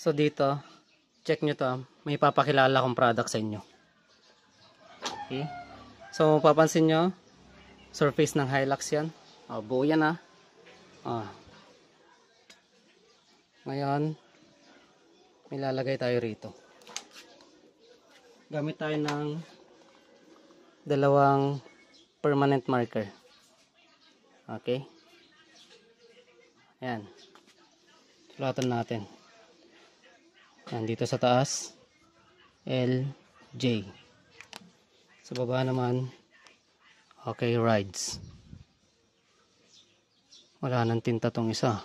So dito, check nyo to. May papakilala akong product sa inyo. Okay. So papansin nyo, surface ng Hilux yan. Buo yan ah. Ngayon, may lalagay tayo rito. Gamit tayo ng dalawang permanent marker. Okay. Ayan. Sulatan natin. Ayan, dito sa taas, LJ. Sa baba naman, okay, rides. Wala nang tinta tong isa.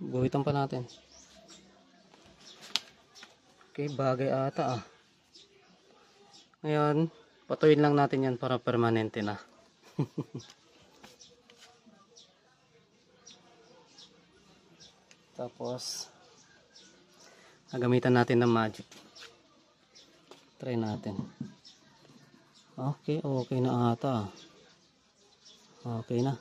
Guhitan pa natin. Okay, bagay ata ah. Ngayon, patuyin lang natin yan para permanente na. Tapos, gagamitan natin ng magic. Try natin. Okay, okay na ata. Okay na.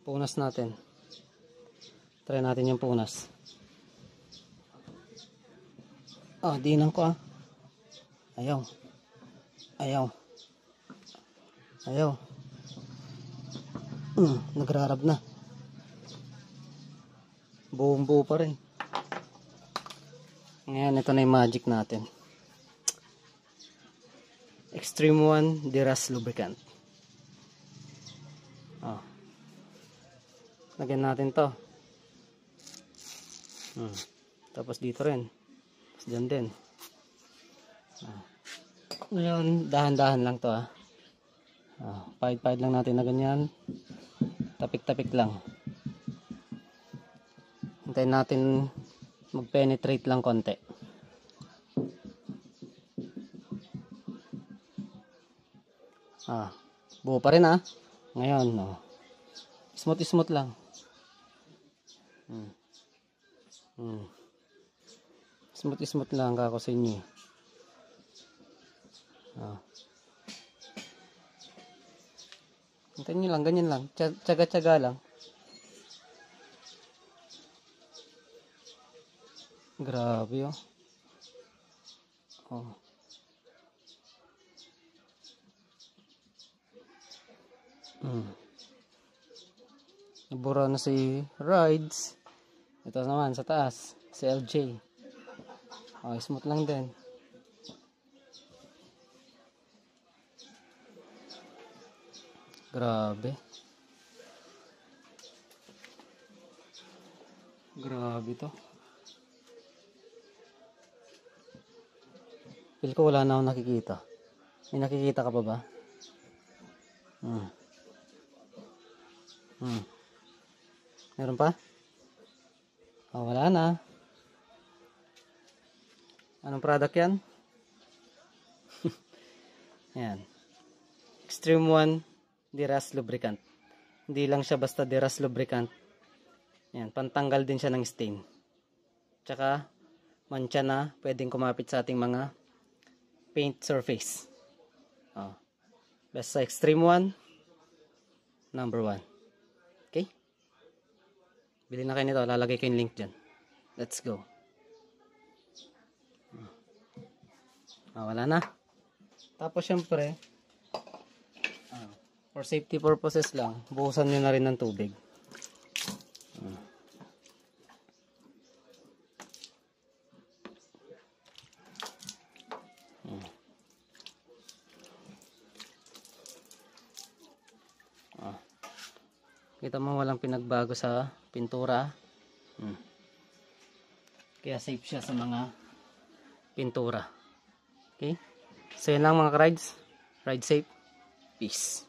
Punas natin. Try natin yung punas. Dinan ko ah. Ayaw. Ayaw. Ayaw. Nagrarab na. Buong buo pa rin. Ngayon, ito na yung magic natin. Extreme 1 Deras Lubricant. Lagyan natin to. Tapos dito rin. Tapos dyan din. Ngayon, dahan-dahan lang to ah. Pahid-pahid lang natin na ganyan. Tapik-tapik lang. Hintayin natin mag-penetrate lang konti. Buo pa rin ah. Ngayon, smooth-smooth lang. Smooth lang kako sa inyo. Hintayin nyo lang, ganyan lang. Tsaga-tsaga lang. Grabe oh. Nabura na si Rides. Ito naman sa taas, si LJ. Smooth lang din. Grabe. Grabe to. Feel ko wala na akong nakikita. May nakikita ka pa ba? Meron pa? Wala na. Anong product yan? Yan. Extreme 1 Deras Lubricant. Hindi lang siya basta Deras Lubricant. Yan. Pantanggal din siya ng stain. Tsaka, mancha na pwedeng kumapit sa ating mga paint surface. Basta Extreme 1, number 1. Okay? Bili na kayo nito. Lalagay ko yung link dyan. Let's go. Wala na. Tapos syempre, for safety purposes lang, buhusan nyo na rin ng tubig. Kita mo walang pinagbago sa pintura. Kaya safe siya sa mga pintura. Okay? So yun lang mga ka-rides. Ride safe. Peace.